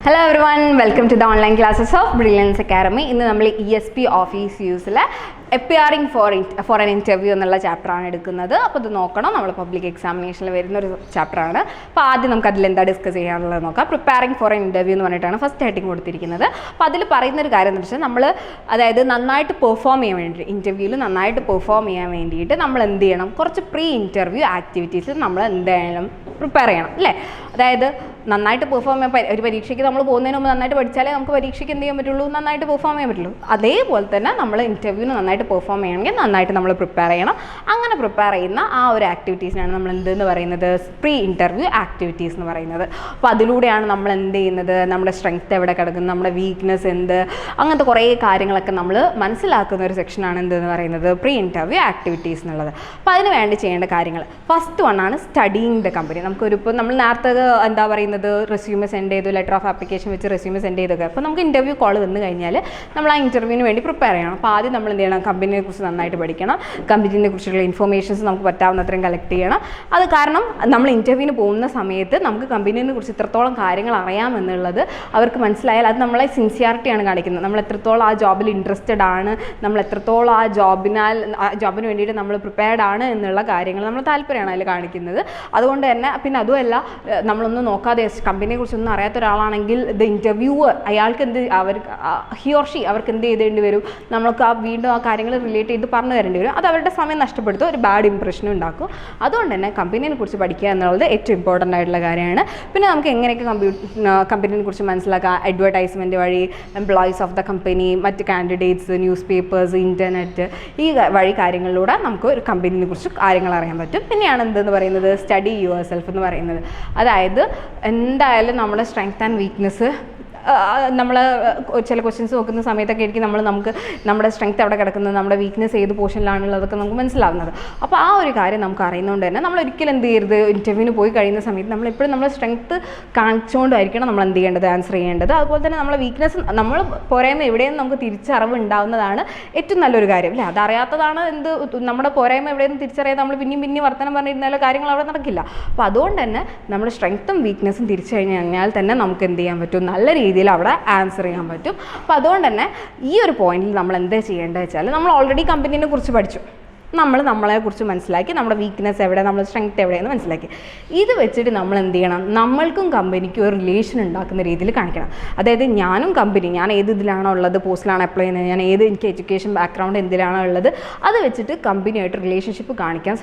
Hello everyone, welcome to the online classes of Brilliance Academy. ഇന്ന് നമ്മൾ ESP office യൂസിലെ appearing for an interview എന്നുള്ള ചാപ്റ്ററാണ് എടുക്കുന്നത്. അപ്പോൾ ഇത് നോക്കണം, നമ്മൾ പബ്ലിക് എക്സാമിനേഷനിൽ വരുന്നൊരു ചാപ്റ്ററാണ്. അപ്പോൾ ആദ്യം നമുക്ക് അതിലെന്താ ഡിസ്കസ് ചെയ്യാനുള്ളത് നോക്കാം. പ്രിപ്പയറിംഗ് ഫോർ എൻ ഇൻ്റർവ്യൂ എന്ന് പറഞ്ഞിട്ടാണ് ഫസ്റ്റ് ഹെഡിങ് കൊടുത്തിരിക്കുന്നത്. അപ്പോൾ അതിൽ പറയുന്നൊരു കാര്യം എന്ന് വെച്ചാൽ നമ്മൾ അതായത് നന്നായിട്ട് പെർഫോം ചെയ്യാൻ വേണ്ടി ഇൻ്റർവ്യൂവിൽ നന്നായിട്ട് പെർഫോം ചെയ്യാൻ വേണ്ടിയിട്ട് നമ്മൾ എന്ത് ചെയ്യണം, കുറച്ച് പ്രീ ഇൻ്റർവ്യൂ ആക്ടിവിറ്റീസ് നമ്മൾ എന്തായാലും പ്രിപ്പയർ ചെയ്യണം അല്ലേ. അതായത് നന്നായിട്ട് പെർഫോം ചെയ്യാൻ ഒരു പരീക്ഷയ്ക്ക് നമ്മൾ പോകുന്നതിന് മുമ്പ് നന്നായിട്ട് പഠിച്ചാലേ നമുക്ക് പരീക്ഷയ്ക്ക് എന്ത് ചെയ്യാൻ പറ്റുള്ളൂ, നന്നായിട്ട് പെർഫോം ചെയ്യാൻ പറ്റുള്ളൂ. അതേപോലെ തന്നെ നമ്മൾ ഇൻ്റർവ്യൂവിന് നന്നായിട്ട് പെർഫോം ചെയ്യണമെങ്കിൽ നന്നായിട്ട് നമ്മൾ പ്രിപ്പയർ ചെയ്യണം. അങ്ങനെ പ്രിപ്പയർ ചെയ്യുന്ന ആ ഒരു ആക്ടിവിറ്റീസിനാണ് നമ്മൾ എന്തെന്ന് പറയുന്നത്, പ്രീ ഇൻ്റർവ്യൂ ആക്ടിവിറ്റീസ് എന്ന് പറയുന്നത്. അപ്പോൾ അതിലൂടെയാണ് നമ്മൾ എന്ത് ചെയ്യുന്നത്, നമ്മുടെ സ്ട്രെങ്ത് എവിടെ കിടക്കുന്നത്, നമ്മുടെ വീക്ക്നെസ് എന്ത്, അങ്ങനത്തെ കുറേ കാര്യങ്ങളൊക്കെ നമ്മൾ മനസ്സിലാക്കുന്ന ഒരു സെക്ഷനാണ് എന്തെന്ന് പറയുന്നത് പ്രീ ഇൻ്റർവ്യൂ ആക്ടിവിറ്റീസ് എന്നുള്ളത്. അപ്പോൾ അതിന് വേണ്ടി ചെയ്യേണ്ട കാര്യങ്ങൾ ഫസ്റ്റ് വണ്ണാണ് സ്റ്റഡിയിങ് ദ കമ്പനി. നമുക്കൊരിപ്പോൾ നമ്മൾ നേരത്തെ എന്താ പറയുന്നത്, റെസ്യൂമെ സെൻഡ് ചെയ്തു, ലെറ്റർ ഓഫ് ആപ്ലിക്കേഷൻ വെച്ച് റെസ്യൂമെ സെൻഡ് ചെയ്തൊക്കെ. അപ്പോൾ നമുക്ക് ഇൻ്റർവ്യൂ കോൾ വന്നു കഴിഞ്ഞാൽ നമ്മൾ ആ ഇൻ്റർവ്യൂവിന് വേണ്ടി പ്രിപ്പയർ ചെയ്യണം. അപ്പോൾ ആദ്യം നമ്മൾ എന്ത് ചെയ്യണം, കമ്പനിയെ കുറിച്ച് നന്നായിട്ട് പഠിക്കണം. കമ്പനിയെ കുറിച്ചുള്ള ഇൻഫർമേഷൻസ് നമുക്ക് പറ്റാവുന്നത്രയും കളക്ട് ചെയ്യണം. അത് കാരണം നമ്മൾ ഇൻ്റർവ്യൂവിന് പോകുന്ന സമയത്ത് നമുക്ക് കമ്പനിയെ കുറിച്ച് ഇത്രത്തോളം കാര്യങ്ങൾ അറിയാമെന്നുള്ളത് അവർക്ക് മനസ്സിലായാൽ അത് നമ്മളെ സിൻസിയാരിറ്റിയാണ് കാണിക്കുന്നത്. നമ്മൾ എത്രത്തോളം ആ ജോബിൽ ഇൻട്രസ്റ്റഡ് ആണ്, നമ്മൾ എത്രത്തോളം ആ ജോബിന് വേണ്ടിയിട്ട് നമ്മൾ പ്രിപ്പയർഡ് ആണ് എന്നുള്ള കാര്യങ്ങൾ നമ്മൾ താല്പര്യമാണ് അതിൽ കാണിക്കുന്നത്. അതുകൊണ്ട് തന്നെ പിന്നെ അതുമല്ല, നമ്മളൊന്നും നോക്കാതെ കമ്പനിയെ കുറിച്ചൊന്നും അറിയാത്ത ഒരാളാണെങ്കിൽ ദ ഇൻ്റർവ്യൂവർ അവർക്ക് ഹി ഓർ ഷീ അവർക്ക് എന്ത് ചെയ്തേണ്ടി വരും, നമ്മൾക്ക് വീണ്ടും ആ കാര്യങ്ങൾ റിലേറ്റ് ചെയ്ത് പറഞ്ഞു തരേണ്ടി വരും. അത് അവരുടെ സമയം നഷ്ടപ്പെടുത്തും, ഒരു ബാഡ് ഇംപ്രഷനും ഉണ്ടാക്കും. അതുകൊണ്ട് തന്നെ കമ്പനിയെ കുറിച്ച് പഠിക്കുക എന്നുള്ളത് ഏറ്റവും ഇമ്പോർട്ടൻ്റ് ആയിട്ടുള്ള കാര്യമാണ്. പിന്നെ നമുക്ക് എങ്ങനെയൊക്കെ കമ്പനിയെ കുറിച്ച് മനസ്സിലാക്കാം, അഡ്വർടൈസ്മെൻറ്റ് വഴി, എംപ്ലോയീസ് ഓഫ് ദ കമ്പനി, മറ്റ് കാൻഡിഡേറ്റ്സ്, ന്യൂസ് പേപ്പേഴ്സ്, ഇൻ്റർനെറ്റ്, ഈ വഴി കാര്യങ്ങളിലൂടെ നമുക്ക് ഒരു കമ്പനിയെ കുറിച്ച് കാര്യങ്ങൾ അറിയാൻ പറ്റും. പിന്നെയാണ് എന്തെന്ന് പറയുന്നത് സ്റ്റഡി യുവർ സെൽഫ് എന്ന് പറയുന്നത്. അതായത് എന്തായാലും നമ്മുടെ സ്ട്രെങ്ത് ആൻഡ് വീക്ക്നെസ് നമ്മൾ ചില ക്വസ്റ്റ്യൻസ് നോക്കുന്ന സമയത്തൊക്കെ ആയിരിക്കും നമുക്ക് നമ്മുടെ സ്ട്രെങ്ത് എവിടെ കിടക്കുന്നത്, നമ്മുടെ വീക്ക്നെസ് ഏത് പോർഷനിലാണുള്ളതൊക്കെ നമുക്ക് മനസ്സിലാവുന്നത്. അപ്പോൾ ആ ഒരു കാര്യം നമുക്ക് അറിയുന്നതുകൊണ്ട് തന്നെ നമ്മൾ ഒരിക്കലും എന്ത് ചെയ്യരുത്, ഇൻ്റർവ്യൂവിന് പോയി കഴിയുന്ന സമയത്ത് നമ്മളെപ്പോഴും നമ്മുടെ സ്ട്രെങ്ത് കാണിച്ചുകൊണ്ടായിരിക്കണം നമ്മൾ എന്ത് ചെയ്യേണ്ടത്, ആൻസർ ചെയ്യേണ്ടത്. അതുപോലെ തന്നെ നമ്മളെ വീക്ക്നെസ് നമ്മൾ പോരായ്മ എവിടെയും നമുക്ക് തിരിച്ചറിവ് ഉണ്ടാവുന്നതാണ് ഏറ്റവും നല്ലൊരു കാര്യം അല്ലേ. അതറിയാത്തതാണ് നമ്മുടെ പോരായ്മ എവിടെയെന്ന് തിരിച്ചറിയാതെ നമ്മൾ പിന്നെയും വർത്തമാനം പറഞ്ഞിരുന്നാലോ കാര്യങ്ങൾ അവിടെ നടക്കില്ല. അപ്പോൾ അതുകൊണ്ട് തന്നെ നമ്മുടെ സ്ട്രെങ്ത്തും വീക്ക്നെസ്സും തിരിച്ചു കഴിഞ്ഞാൽ തന്നെ നമുക്ക് എന്ത് ചെയ്യാൻ പറ്റും, നല്ല രീതിയിൽ അവിടെ ആൻസർ ചെയ്യാൻ പറ്റും. അപ്പോൾ അതുകൊണ്ട് തന്നെ ഈ ഒരു പോയിന്റിൽ നമ്മൾ എന്താ ചെയ്യേണ്ടത് വെച്ചാൽ, നമ്മൾ ഓൾറെഡി കമ്പനീനെ കുറിച്ച് പഠിച്ചു, നമ്മളെക്കുറിച്ച് മനസ്സിലാക്കി, നമ്മുടെ വീക്ക്നെസ് എവിടെ, നമ്മുടെ സ്ട്രെങ്ത് എവിടെയെന്ന് മനസ്സിലാക്കി. ഇത് വെച്ചിട്ട് നമ്മൾ എന്ത് ചെയ്യണം, നമ്മൾക്കും കമ്പനിക്കും ഒരു റിലേഷൻ ഉണ്ടാക്കുന്ന രീതിയിൽ കാണിക്കണം. അതായത് ഞാനും കമ്പനി, ഞാൻ ഏത് ഇതിലാണോ ഉള്ളത്, പോസ്റ്റിലാണ് അപ്ലൈ ചെയ്യുന്നത്, എനിക്ക് എഡ്യൂക്കേഷൻ ബാക്ക്ഗ്രൗണ്ട് എന്തിലാണോ ഉള്ളത്, അത് വെച്ചിട്ട് കമ്പനിയായിട്ട് റിലേഷൻഷിപ്പ് കാണിക്കാൻ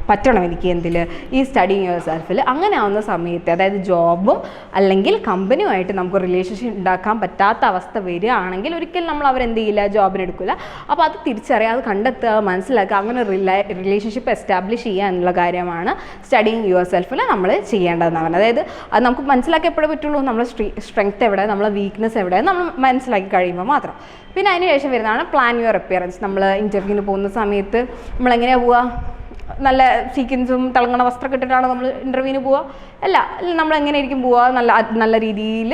പറ്റണം എനിക്ക് ഈ സ്റ്റഡിയിങ് യുവർ സെൽഫിൽ. അങ്ങനെ ആവുന്ന സമയത്ത് അതായത് ജോബും അല്ലെങ്കിൽ കമ്പനിയുമായിട്ട് നമുക്ക് റിലേഷൻഷിപ്പ് ഉണ്ടാക്കാൻ പറ്റാത്ത അവസ്ഥ വരികയാണെങ്കിൽ ഒരിക്കലും നമ്മൾ അവരെന്ത് ചെയ്യില്ല, ജോബിനെടുക്കില്ല. അപ്പോൾ അത് തിരിച്ചറിയാം, അത് കണ്ടെത്തുക, മനസ്സിലാക്കുക, അങ്ങനെ റിലേഷൻഷിപ്പ് എസ്റ്റാബ്ലിഷ് ചെയ്യുക എന്നുള്ള കാര്യമാണ് സ്റ്റഡിയിങ് യുവർ സെൽഫിൽ നമ്മൾ ചെയ്യേണ്ടതെന്ന് പറഞ്ഞത്. അതായത് അത് നമുക്ക് മനസ്സിലാക്കി എപ്പോഴേ പറ്റുള്ളൂ, നമ്മുടെ സ്ട്രെങ്ത് എവിടെ, നമ്മളെ വീക്ക്നെസ് എവിടെ നമ്മൾ മനസ്സിലാക്കി കഴിയുമ്പോൾ മാത്രം. പിന്നെ അതിന് ശേഷം വരുന്നതാണ് പ്ലാൻ യുവർ അപ്പിയറൻസ്. നമ്മൾ ഇൻ്റർവ്യൂവിന് പോകുന്ന സമയത്ത് നമ്മളെങ്ങനെയാണ് പോവുക, നല്ല സീക്വൻസും തിളങ്ങണ വസ്ത്രമൊക്കെ ഇട്ടിട്ടാണ് നമ്മൾ ഇൻ്റർവ്യൂവിന് പോവുക അല്ല, നമ്മൾ എങ്ങനെയായിരിക്കും പോവുക, നല്ല രീതിയിൽ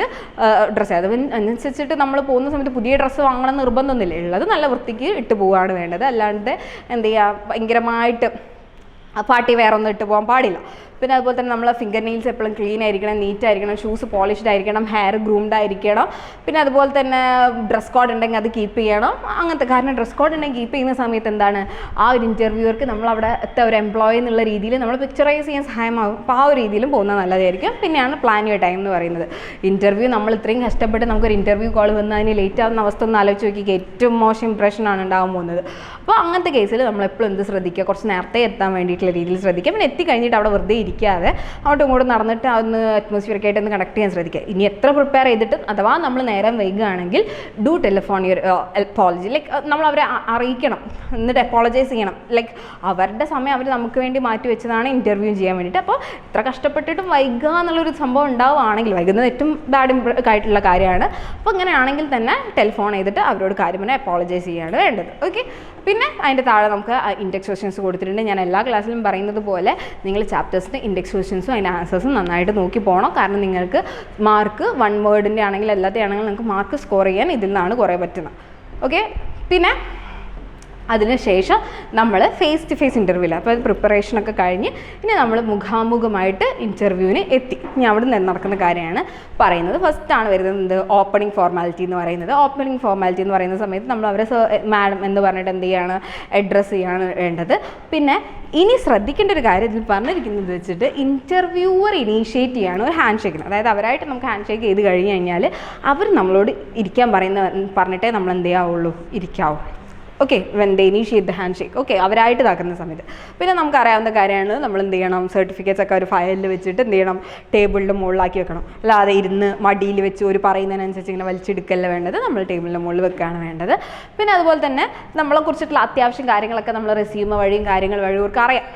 ഡ്രസ്സ് ചെയ്ത് അതിനനുസരിച്ചിട്ട് നമ്മൾ പോകുന്ന സമയത്ത് പുതിയ ഡ്രസ്സ് വാങ്ങണം നിർബന്ധമൊന്നുമില്ല, ഉള്ളത് നല്ല വൃത്തിക്ക് ഇട്ട് പോവുകയാണ് വേണ്ടത്. അല്ലാണ്ട് എന്ത് ചെയ്യുക, ഭയങ്കരമായിട്ട് പാർട്ടി വെയർ ഒന്നും ഇട്ട് പോകാൻ പാടില്ല. പിന്നെ അതുപോലെ തന്നെ നമ്മളെ ഫിംഗർ നെയിൽസ് എപ്പോഴും ക്ലീൻ ആയിരിക്കണം, നീറ്റ് ആയിരിക്കണം, ഷൂസ് പോളിഷ്ഡ് ആയിരിക്കണം, ഹെയർ ഗ്രൂംഡ് ആയിരിക്കണം. പിന്നെ അതുപോലെ തന്നെ ഡ്രസ് കോഡ് ഉണ്ടെങ്കിൽ അത് കീപ്പ് ചെയ്യണം. അങ്ങനത്തെ കാരണം ഡ്രസ് കോഡ് ഉണ്ടെങ്കിൽ കീപ്പ് ചെയ്യുന്ന സമയത്ത് എന്താണ്, ആ ഒരു ഇൻ്റർവ്യൂവർക്ക് നമ്മളവിടുത്തെ ഒരു എംപ്ലോയി എന്നുള്ള രീതിയിൽ നമ്മൾ പിക്ചറൈസ് ചെയ്യാൻ സഹായമാകും. അപ്പോൾ ആ ഒരു രീതിയിലും പോകുന്നത് നല്ലതായിരിക്കും. പിന്നെയാണ് പ്ലാൻ യുവർ ടൈം എന്ന് പറയുന്നത്. ഇൻ്റർവ്യൂ നമ്മൾ ഇത്രയും കഷ്ടപ്പെട്ട് നമുക്കൊരു ഇൻ്റർവ്യൂ കോൾ വന്ന് അതിന് ലേറ്റ് ആവുന്ന അവസ്ഥ ഒന്ന് ആലോചിച്ച് നോക്കി, ഏറ്റവും മോശം ഇംപ്രഷനാണ് ഉണ്ടാകാൻ പോകുന്നത്. അപ്പോൾ അങ്ങനത്തെ കേസിൽ നമ്മളെപ്പോഴും എന്ത് ശ്രദ്ധിക്കുക, കുറച്ച് നേരത്തെ എത്താൻ വേണ്ടിയിട്ടുള്ള രീതിയിൽ ശ്രദ്ധിക്കുക. പിന്നെ എത്തിക്കഴിഞ്ഞിട്ട് അവിടെ വെറുതെ ഇരിക്കാതെ അങ്ങോട്ടും ഇങ്ങോട്ടും നടന്നിട്ട് അതൊന്ന് അറ്റ്മോസ്ഫിയറൊക്കെ ഒന്ന് കണക്ട് ചെയ്യാൻ ശ്രദ്ധിക്കുക. ഇനി എത്ര പ്രിപ്പയർ ചെയ്തിട്ട് അഥവാ നമ്മൾ നേരം വൈകുകയാണെങ്കിൽ do telephone your apology, like നമ്മൾ അവരെ അറിയിക്കണം, എന്നിട്ട് അപ്പോളജൈസ് ചെയ്യണം. ലൈക്ക് അവരുടെ സമയം അവർ നമുക്ക് വേണ്ടി മാറ്റി വെച്ചതാണ് ഇൻ്റർവ്യൂ ചെയ്യാൻ വേണ്ടിയിട്ട്. അപ്പോൾ ഇത്ര കഷ്ടപ്പെട്ടിട്ടും വൈകുക എന്നുള്ളൊരു സംഭവം ഉണ്ടാവുകയാണെങ്കിൽ, വൈകുന്നത് ഏറ്റവും ബാഡ് ആയിട്ടുള്ള കാര്യമാണ്. അപ്പോൾ അങ്ങനെയാണെങ്കിൽ തന്നെ ടെലിഫോൺ ചെയ്തിട്ട് അവരോട് കാര്യം പറഞ്ഞാൽ അപ്പോളജൈസ് ചെയ്യാണ് വേണ്ടത്. ഓക്കെ. പിന്നെ അതിൻ്റെ താഴെ നമുക്ക് ഇൻഡെക്സ് ക്വസ്റ്റ്യൻസ് കൊടുത്തിട്ടുണ്ട്. ഞാൻ എല്ലാ ക്ലാസ്സിലും പറയുന്നത് പോലെ നിങ്ങൾ ചാപ്റ്റേഴ്സിൻ്റെ ഇൻഡെക്സ് ക്വസ്റ്റ്യൻസും അതിൻ്റെ ആൻസേഴ്സും നന്നായിട്ട് നോക്കി പോകണം. കാരണം നിങ്ങൾക്ക് മാർക്ക് 1 വേർഡിൻ്റെ ആണെങ്കിൽ എല്ലാത്തെ ആണെങ്കിൽ നിങ്ങൾക്ക് മാർക്ക് സ്കോർ ചെയ്യാൻ ഇതിൽ നിന്നാണ് കുറേ പറ്റുന്നത്. ഓക്കെ. പിന്നെ അതിനുശേഷം നമ്മൾ ഫേസ് ടു ഫേസ് ഇൻ്റർവ്യൂവിൽ, അപ്പോൾ പ്രിപ്പറേഷനൊക്കെ കഴിഞ്ഞ് ഇനി നമ്മൾ മുഖാമുഖമായിട്ട് ഇൻ്റർവ്യൂവിന് എത്തി. ഇനി അവിടെ നിന്ന് നടക്കുന്ന കാര്യമാണ് പറയുന്നത്. ഫസ്റ്റാണ് വരുന്നത് ഓപ്പണിംഗ് ഫോർമാലിറ്റി എന്ന് പറയുന്നത്. ഓപ്പണിംഗ് ഫോർമാലിറ്റി എന്ന് പറയുന്ന സമയത്ത് നമ്മൾ അവരെ മാഡം എന്ന് പറഞ്ഞിട്ട് എന്ത് ചെയ്യാണ്, അഡ്രസ്സ് ചെയ്യാണ് വേണ്ടത്. പിന്നെ ഇനി ശ്രദ്ധിക്കേണ്ട ഒരു കാര്യം ഇതിൽ പറഞ്ഞിരിക്കുന്നത് വെച്ചിട്ട് ഇൻ്റർവ്യൂവർ ഇനീഷ്യേറ്റ് ചെയ്യാണ് ഒരു ഹാൻഡ് ഷേക്കിന്. അതായത് അവരായിട്ട് നമുക്ക് ഹാൻഡ് ഷേക്ക് ചെയ്ത് കഴിഞ്ഞ് കഴിഞ്ഞാൽ അവർ നമ്മളോട് ഇരിക്കാൻ പറഞ്ഞിട്ടേ നമ്മൾ എന്ത് ചെയ്യാവുള്ളൂ, ഇരിക്കാവൂ. Okay, when they initiate the handshake. Okay, അവരായിട്ട് ഇതാക്കുന്ന സമയത്ത്. പിന്നെ നമുക്കറിയാവുന്ന കാര്യമാണ് നമ്മൾ എന്ത് ചെയ്യണം, സർട്ടിഫിക്കറ്റ്സ് ഒക്കെ ഒരു ഫയലിൽ വെച്ചിട്ട് എന്ത് ചെയ്യണം, ടേബിളിൻ്റെ മുകളിലാക്കി വെക്കണം. അല്ലാതെ ഇരുന്ന് മടിയിൽ വെച്ച് ഒരു പറയുന്നതിനനുസരിച്ച് ഇങ്ങനെ വലിച്ചെടുക്കല്ല വേണ്ടത്, നമ്മൾ ടേബിളിൻ്റെ മുകളിൽ വെക്കുകയാണ് വേണ്ടത്. പിന്നെ അതുപോലെ തന്നെ നമ്മളെ കുറിച്ചിട്ടുള്ള അത്യാവശ്യം കാര്യങ്ങളൊക്കെ നമ്മൾ റെസ്യൂമ വഴിയും കാര്യങ്ങൾ വഴിയും അവർക്ക് അറിയാം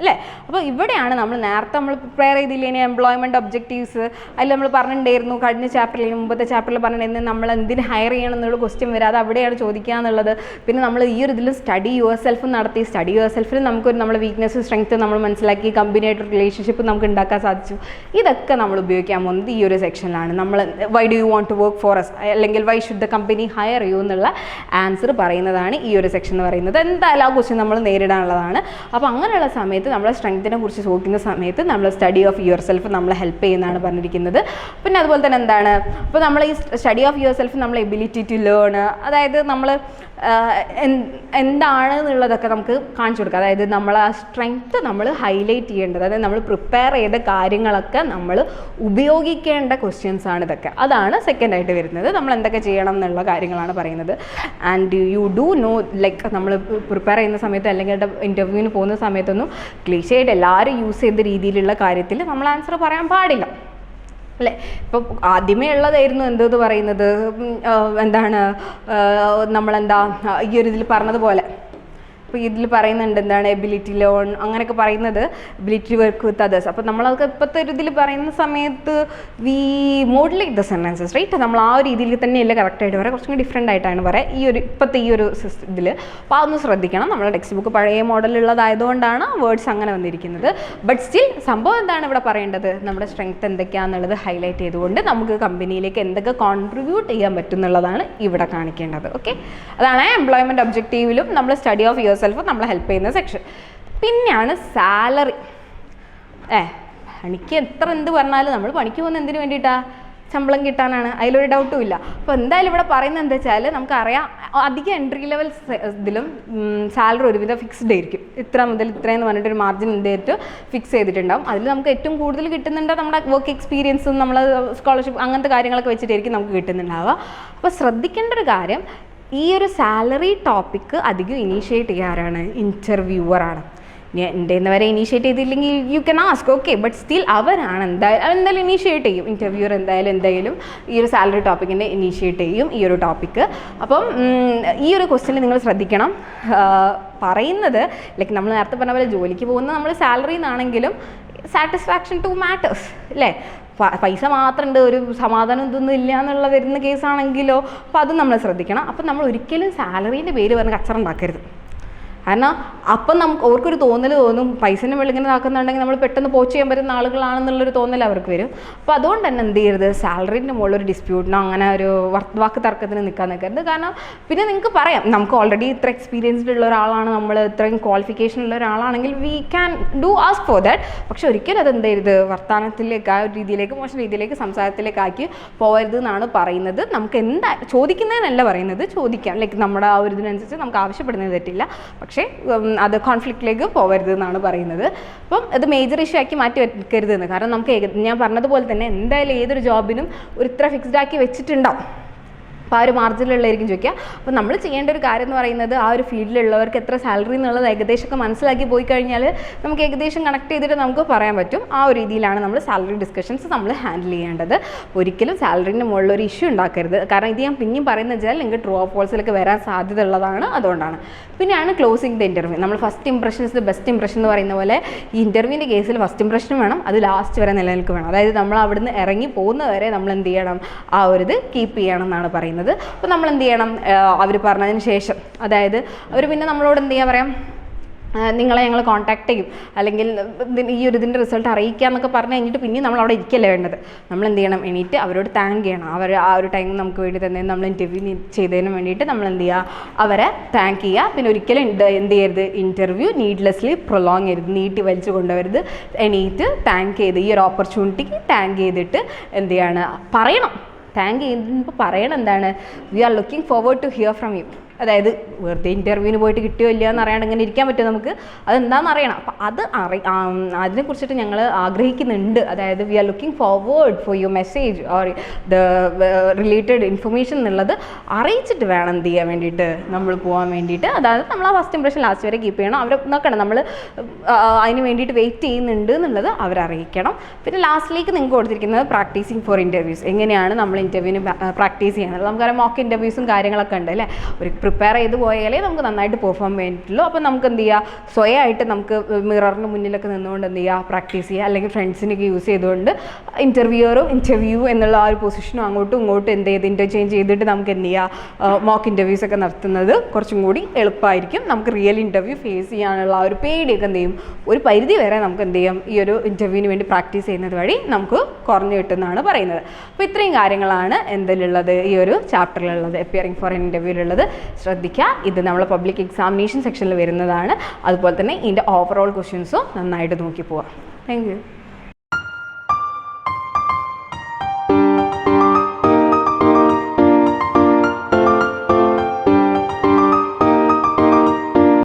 അല്ലേ. അപ്പോൾ ഇവിടെയാണ് നമ്മൾ നേരത്തെ നമ്മൾ പ്രിപ്പയർ ചെയ്തില്ലേ എംപ്ലോയ്മെൻറ്റ് ഒബ്ജക്റ്റീവ്സ്, അതിൽ നമ്മൾ പറഞ്ഞിട്ടുണ്ടായിരുന്നു കഴിഞ്ഞ ചാപ്റ്ററിൽ, മുമ്പത്തെ ചാപ്റ്ററിൽ പറഞ്ഞിട്ടുണ്ടായിരുന്നു നമ്മൾ എന്തിന് ഹയർ ചെയ്യണം എന്നുള്ള ക്വസ്റ്റ്യൻ വരാതെ അവിടെയാണ് ചോദിക്കുക എന്നുള്ളത്. പിന്നെ നമ്മൾ ഈ ഒരു ഇതിൽ സ്റ്റഡി യുവർ സെൽഫ് നടത്തി. സ്റ്റഡി യുവർ സെൽഫിൽ നമുക്കൊരു നമ്മുടെ വീക്ക്നെസ് സ്ട്രെങ്ത്ത് നമ്മൾ മനസ്സിലാക്കി, കമ്പനിയായിട്ട് റിലേഷൻഷിപ്പ് നമുക്ക് ഉണ്ടാക്കാൻ സാധിച്ചു. ഇതൊക്കെ നമ്മൾ ഉപയോഗിക്കാൻ പോകുന്നത് ഈ ഒരു സെക്ഷനിലാണ്. നമ്മൾ why do you want to work for us, അല്ലെങ്കിൽ why should the company hire you എന്നുള്ള ആൻസർ പറയുന്നതാണ് ഈ ഒരു സെക്ഷൻ എന്ന് പറയുന്നത്. എന്തായാലും ആ ക്വസ്റ്റ്യൻ നമ്മൾ നേരിടാനുള്ളതാണ്. അപ്പോൾ അങ്ങനെയുള്ള സമയത്ത് നമ്മളെ സ്ട്രെങ്ത്തിനെ കുറിച്ച് ചോദിക്കുന്ന സമയത്ത് നമ്മൾ സ്റ്റഡി ഓഫ് യുവർ സെൽഫ് നമ്മളെ ഹെൽപ്പ് ചെയ്യുന്നതാണ് പറഞ്ഞിരിക്കുന്നത്. പിന്നെ അതുപോലെ തന്നെ എന്താണ്, അപ്പോൾ നമ്മൾ ഈ സ്റ്റഡി ഓഫ് യുവർ സെൽഫ് നമ്മൾ എബിലിറ്റി ടു ലേൺ, അതായത് നമ്മൾ എന്താണ് എന്നുള്ളതൊക്കെ നമുക്ക് കാണിച്ചു കൊടുക്കുക. അതായത് നമ്മൾ ആ സ്ട്രെങ്ത്ത് നമ്മൾ ഹൈലൈറ്റ് ചെയ്യേണ്ടത്, അതായത് നമ്മൾ പ്രിപ്പയർ ചെയ്ത കാര്യങ്ങളൊക്കെ നമ്മൾ ഉപയോഗിക്കേണ്ട ക്വസ്റ്റ്യൻസ് ആണ് ഇതൊക്കെ. അതാണ് സെക്കൻഡായിട്ട് വരുന്നത്. നമ്മൾ എന്തൊക്കെ ചെയ്യണം എന്നുള്ള കാര്യങ്ങളാണ് പറയുന്നത്. And you do know, like നമ്മൾ പ്രിപ്പയർ ചെയ്യുന്ന സമയത്ത് അല്ലെങ്കിൽ ഇൻ്റർവ്യൂവിന് പോകുന്ന സമയത്തൊന്നും ക്ലീഷയായിട്ട് എല്ലാവരും യൂസ് ചെയ്ത രീതിയിലുള്ള കാര്യത്തിൽ നമ്മൾ ആൻസർ പറയാൻ പാടില്ല അല്ലേ. ഇപ്പം ആദ്യമേ ഉള്ളതായിരുന്നു എന്തെന്ന് പറയുന്നത്, എന്താണ് നമ്മളെന്താ ഈ ഒരു ഇതിൽ പറഞ്ഞതുപോലെ, ഇപ്പോൾ ഇതിൽ പറയുന്നുണ്ട് എന്താണ് എബിലിറ്റി ലേൺ അങ്ങനെയൊക്കെ പറയുന്നത്, എബിലിറ്റി വർക്ക് വിത്ത് അതേഴ്സ്. അപ്പോൾ നമ്മളതൊക്കെ ഇപ്പോഴത്തെ ഒരു ഇതിൽ പറയുന്ന സമയത്ത് we modulate the sentences right. നമ്മൾ ആ ഒരു രീതിയിൽ തന്നെയല്ല കറക്റ്റായിട്ട് പറയാം, കുറച്ചും കൂടി ഡിഫറെൻ്റ് ആയിട്ടാണ് പറയാം ഈ ഒരു ഇപ്പോഴത്തെ ഈ ഒരു ഇതിൽ. അപ്പോൾ അതൊന്ന് ശ്രദ്ധിക്കണം. നമ്മുടെ ടെക്സ്റ്റ് ബുക്ക് പഴയ മോഡലുള്ളതായതുകൊണ്ടാണ് വേർഡ്സ് അങ്ങനെ വന്നിരിക്കുന്നത്. ബട്ട് സ്റ്റിൽ സംഭവം എന്താണ് ഇവിടെ പറയേണ്ടത്, നമ്മുടെ സ്ട്രെങ്ത് എന്തൊക്കെയാണെന്നുള്ളത് ഹൈലൈറ്റ് ചെയ്തുകൊണ്ട് നമുക്ക് കമ്പനിയിലേക്ക് എന്തൊക്കെ കോൺട്രിബ്യൂട്ട് ചെയ്യാൻ പറ്റും എന്നുള്ളതാണ് ഇവിടെ കാണിക്കേണ്ടത്. ഓക്കെ, അതാണ് എംപ്ലോയ്മെൻറ്റ് ഒബ്ജക്റ്റീവിലും നമ്മൾ സ്റ്റഡി ഓഫ് യുവർ സെൽഫ് നമ്മളെ ഹെൽപ്പ് ചെയ്യുന്ന സെക്ഷൻ. പിന്നെയാണ് സാലറി. പണിക്ക് എത്ര എന്ത് പറഞ്ഞാലും നമ്മൾ പണിക്ക് പോകുന്നത് എന്തിനു വേണ്ടിയിട്ടാണ്, ശമ്പളം കിട്ടാനാണ്, അതിലൊരു ഡൗട്ടും ഇല്ല. അപ്പോൾ എന്തായാലും ഇവിടെ പറയുന്നത് എന്താ വെച്ചാൽ നമുക്കറിയാം അധികം എൻട്രി ലെവൽ ഇതിലും സാലറി ഒരുവിധം ഫിക്സ്ഡ് ആയിരിക്കും. ഇത്ര മുതൽ ഇത്രയെന്ന് പറഞ്ഞിട്ടൊരു മാർജിൻ എന്തായിട്ട് ഫിക്സ് ചെയ്തിട്ടുണ്ടാവും. അതിൽ നമുക്ക് ഏറ്റവും കൂടുതൽ കിട്ടുന്നുണ്ട് നമ്മുടെ വർക്ക് എക്സ്പീരിയൻസും നമ്മൾ സ്കോളർഷിപ്പ് അങ്ങനത്തെ കാര്യങ്ങളൊക്കെ വെച്ചിട്ടായിരിക്കും നമുക്ക് കിട്ടുന്നുണ്ടാവുക. അപ്പോൾ ശ്രദ്ധിക്കേണ്ട ഒരു കാര്യം, ഈ ഒരു സാലറി ടോപ്പിക്ക് അധികം ഇനീഷ്യേറ്റ് ചെയ്യാറാണ് ഇൻ്റർവ്യൂവറാണ്. എൻ്റെ വരെ ഇനീഷ്യേറ്റ് ചെയ്തില്ലെങ്കിൽ you can ask, okay, but still അവരാണ് എന്തായാലും ഇനീഷ്യേറ്റ് ചെയ്യും. ഇൻ്റർവ്യൂവർ എന്തായാലും ഈ ഒരു സാലറി ടോപ്പിക്കിൻ്റെ ഇനീഷ്യേറ്റ് ചെയ്യും ഈ ഒരു ടോപ്പിക്ക്. അപ്പം ഈ ഒരു ക്വസ്റ്റ്യനിൽ നിങ്ങൾ ശ്രദ്ധിക്കണം, പറയുന്നത് ലൈക്ക് നമ്മൾ നേരത്തെ പറഞ്ഞ പോലെ ജോലിക്ക് പോകുന്നത് നമ്മൾ സാലറി എന്നാണെങ്കിലും സാറ്റിസ്ഫാക്ഷൻ ടു മാറ്റേഴ്സ് അല്ലേ. പൈസ മാത്രം ഉണ്ട്, ഒരു സമാധാനം ഇതൊന്നും ഇല്ല എന്നുള്ള വരുന്ന കേസാണെങ്കിലോ, അപ്പോൾ അതും നമ്മൾ ശ്രദ്ധിക്കണം. അപ്പം നമ്മൾ ഒരിക്കലും സാലറീൻ്റെ പേര് പറഞ്ഞ് കച്ചറ ഉണ്ടാക്കരുത്. കാരണം അപ്പം നമുക്ക് ഓർക്കൊരു തോന്നൽ തോന്നും, പൈസേൻ്റെ വെള്ളിങ്ങനെ ഇതാക്കുന്നുണ്ടെങ്കിൽ നമ്മൾ പെട്ടെന്ന് പോച്ച് ചെയ്യാൻ പറ്റുന്ന ആളുകളാണെന്നുള്ളൊരു തോന്നൽ അവർക്ക് വരും. അപ്പോൾ അതുകൊണ്ട് തന്നെ എന്ത് ചെയ്യരുത്, സാലറീൻ്റെ മുകളിലൊരു ഡിസ്പ്യൂട്ടിനോ അങ്ങനെ ഒരു വാക്ക് തർക്കത്തിന് നിൽക്കാൻ നിൽക്കരുത്. കാരണം പിന്നെ നിങ്ങൾക്ക് പറയാം നമുക്ക് ഓൾറെഡി ഇത്ര എക്സ്പീരിയൻസ്ഡ് ഉള്ള ഒരാളാണ്, നമ്മൾ ഇത്രയും ക്വാളിഫിക്കേഷൻ ഉള്ള ഒരാളാണെങ്കിൽ we can do ask for that. പക്ഷെ ഒരിക്കലും അത് എന്ത് ചെയ്യരുത്, വർത്തമാനത്തിലേക്ക് ആ ഒരു രീതിയിലേക്ക് മോശം രീതിയിലേക്ക് സംസാരത്തിലേക്കാക്കി പോകരുത് എന്നാണ് പറയുന്നത്. നമുക്ക് എന്താ ചോദിക്കുന്നതിനല്ല പറയുന്നത്, ചോദിക്കാം, ലൈക്ക് നമ്മുടെ ആ ഒരു ഇതിനനുസരിച്ച് നമുക്ക് ആവശ്യപ്പെടുന്നത് തെറ്റില്ല, പക്ഷേ അത് കോൺഫ്ലിക്റ്റിലേക്ക് പോകരുത് എന്നാണ് പറയുന്നത്. അപ്പം അത് മേജർ ഇഷ്യൂ ആക്കി മാറ്റി വെക്കരുതെന്ന്. കാരണം നമുക്ക് ഞാൻ പറഞ്ഞതുപോലെ തന്നെ എന്തായാലും ഏതൊരു ജോബിനും ഒരു ഇത്ര ഫിക്സ്ഡ് ആക്കി വെച്ചിട്ടുണ്ടാവും. അപ്പോൾ ആ ഒരു മാർജിനിലുള്ളതായിരിക്കും ചോദിക്കുക. അപ്പോൾ നമ്മൾ ചെയ്യേണ്ട ഒരു കാര്യം എന്ന് പറയുന്നത് ആ ഒരു ഫീൽഡിലുള്ളവർക്ക് എത്ര സാലറി എന്നുള്ളത് ഏകദേശമൊക്കെ മനസ്സിലാക്കി പോയി കഴിഞ്ഞാൽ നമുക്ക് ഏകദേശം കണക്ട് ചെയ്തിട്ട് നമുക്ക് പറയാൻ പറ്റും. ആ ഒരു രീതിയിലാണ് നമ്മൾ സാലറി ഡിസ്കഷൻസ് നമ്മൾ ഹാൻഡിൽ ചെയ്യേണ്ടത്. ഒരിക്കലും സാലറിൻ്റെ മുകളിലൊരു ഇഷ്യൂ ഉണ്ടാക്കരുത്. കാരണം ഇത് ഞാൻ പിന്നെയും പറയുന്നത് വെച്ചാൽ നിങ്ങൾക്ക് ട്രൂ ഓഫ് ഫോൾസിലൊക്കെ വരാൻ സാധ്യത ഉള്ളതാണ്, അതുകൊണ്ടാണ്. പിന്നെയാണ് ക്ലോസിങ് ദ ഇൻ്റർവ്യൂ. നമ്മൾ first impressions the best impression എന്ന് പറയുന്ന പോലെ ഈ ഇൻ്റർവ്യൂവിൻ്റെ കേസിൽ ഫസ്റ്റ് ഇംപ്രഷനും വേണം, അത് ലാസ്റ്റ് വരെ നിലനിൽക്കും വേണം. അതായത് നമ്മൾ അവിടുന്ന് ഇറങ്ങി പോകുന്നവരെ നമ്മൾ എന്ത് ചെയ്യണം, ആ ഒരു ഇത് കീപ്പ് ചെയ്യണം എന്നാണ് പറയുന്നത്. അപ്പോൾ നമ്മൾ എന്ത് ചെയ്യണം, അവർ പറഞ്ഞതിന് ശേഷം, അതായത് അവർ പിന്നെ നമ്മളോട് എന്ത് ചെയ്യാൻ പറയാം, നിങ്ങളെ ഞങ്ങൾ കോൺടാക്ട് ചെയ്യും, അല്ലെങ്കിൽ ഇതിൻ്റെ റിസൾട്ട് അറിയിക്കുക എന്നൊക്കെ പറഞ്ഞു കഴിഞ്ഞിട്ട് പിന്നെ നമ്മൾ അവിടെ ഇരിക്കല്ലേ വേണ്ടത്. നമ്മൾ എന്ത് ചെയ്യണം, എണീറ്റ് അവരോട് താങ്ക് ചെയ്യണം. അവർ ആ ഒരു ടൈം നമുക്ക് വേണ്ടി തന്നെ നമ്മൾ ഇൻ്റർവ്യൂ ചെയ്തതിന് വേണ്ടിയിട്ട് നമ്മൾ എന്ത് ചെയ്യുക, അവരെ താങ്ക് ചെയ്യുക. പിന്നെ ഒരിക്കലും എന്ത് ചെയ്യരുത്, ഇൻ്റർവ്യൂ നീഡ്ലെസ്ലി പ്രൊലോങ് ചെയ്യരുത്, നീട്ടി വലിച്ചു കൊണ്ടുവരുത്. എണീറ്റ് താങ്ക് ചെയ്ത് ഈ ഒരു ഓപ്പർച്യൂണിറ്റിക്ക് താങ്ക് ചെയ്തിട്ട് എന്ത് ചെയ്യാണ്, പറയണം. താങ്ക് ചെയ്യുമ്പോൾ പറയണം എന്താണ്, we are looking forward to hear from you. അതായത് വെറുതെ ഇൻ്റർവ്യൂവിന് പോയിട്ട് കിട്ടിയോ ഇല്ല എന്ന് അറിയാണ്ട് ഇങ്ങനെ ഇരിക്കാൻ പറ്റുമോ നമുക്ക്, അതെന്താണെന്ന് അറിയണം. അപ്പം അതിനെക്കുറിച്ചിട്ട് ഞങ്ങൾ ആഗ്രഹിക്കുന്നുണ്ട്. അതായത് we are looking forward for your message or the related information എന്നുള്ളത് അറിയിച്ചിട്ട് വേണം എന്ത് ചെയ്യാൻ വേണ്ടിയിട്ട്, നമ്മൾ പോകാൻ വേണ്ടിയിട്ട്. അതായത് നമ്മൾ ആ ഫസ്റ്റ് ഇംപ്രഷൻ ലാസ്റ്റ് വരെ കീപ്പ് ചെയ്യണം. അവർ നോക്കണം നമ്മൾ അതിന് വേണ്ടിയിട്ട് വെയിറ്റ് ചെയ്യുന്നുണ്ട് എന്നുള്ളത് അവരറിയിക്കണം. പിന്നെ ലാസ്റ്റിലേക്ക് നിങ്ങൾക്ക് കൊടുത്തിരിക്കുന്നത് പ്രാക്ടീസിങ് ഫോർ ഇൻ്റർവ്യൂസ്, എങ്ങനെയാണ് നമ്മൾ ഇൻ്റർവ്യൂവിന് പ്രാക്ടീസ് ചെയ്യുന്നത്. നമുക്കറിയാം മോക്ക് ഇൻ്റർവ്യൂസും കാര്യങ്ങളൊക്കെ ഉണ്ട് അല്ലേ. ഒരു പ്രിപ്പയർ ചെയ്ത് പോയാലേ നമുക്ക് നന്നായിട്ട് പെർഫോം വേണ്ടിയിട്ടുള്ളൂ. അപ്പോൾ നമുക്ക് എന്ത് ചെയ്യുക, സ്വയമായിട്ട് നമുക്ക് മിററിന് മുന്നിലൊക്കെ നിന്നുകൊണ്ട് എന്ത് ചെയ്യുക, പ്രാക്ടീസ് ചെയ്യുക. അല്ലെങ്കിൽ ഫ്രണ്ട്സിനൊക്കെ യൂസ് ചെയ്തുകൊണ്ട് ഇൻ്റർവ്യൂ എന്നുള്ള ആ ഒരു പൊസിഷനും അങ്ങോട്ടും ഇങ്ങോട്ടും എന്ത് ചെയ്ത് ഇൻ്റർചേഞ്ച് ചെയ്തിട്ട് നമുക്ക് എന്ത് ചെയ്യുക, മോക്ക് ഇൻ്റർവ്യൂസ് ഒക്കെ നടത്തുന്നത് കുറച്ചും കൂടി എളുപ്പമായിരിക്കും. നമുക്ക് റിയൽ ഇൻ്റർവ്യൂ ഫേസ് ചെയ്യാനുള്ള ആ ഒരു പേടിയൊക്കെ എന്ത് ചെയ്യും, ഒരു പരിധി വരെ നമുക്ക് എന്ത് ചെയ്യാം, ഈ ഒരു ഇൻ്റർവ്യൂവിന് വേണ്ടി പ്രാക്ടീസ് ചെയ്യുന്നത് വഴി നമുക്ക് കുറഞ്ഞു കിട്ടുമെന്നാണ് പറയുന്നത്. അപ്പോൾ ഇത്രയും കാര്യങ്ങളാണ് എന്തിലുള്ളത്, ഈ ഒരു ചാപ്റ്ററിലുള്ളത്, അപ്പിയറിംഗ് ഫോർ ഇൻ്റർവ്യൂവിലുള്ളത്. ശ്രദ്ധിക്കുക, ഇത് നമ്മൾ പബ്ലിക് എക്സാമിനേഷൻ സെക്ഷനിൽ വരുന്നതാണ്. അതുപോലെ തന്നെ ഇതിൻ്റെ ഓവറോൾ ക്വസ്റ്റ്യൻസും നന്നായിട്ട് നോക്കി പോവാം. Thank you.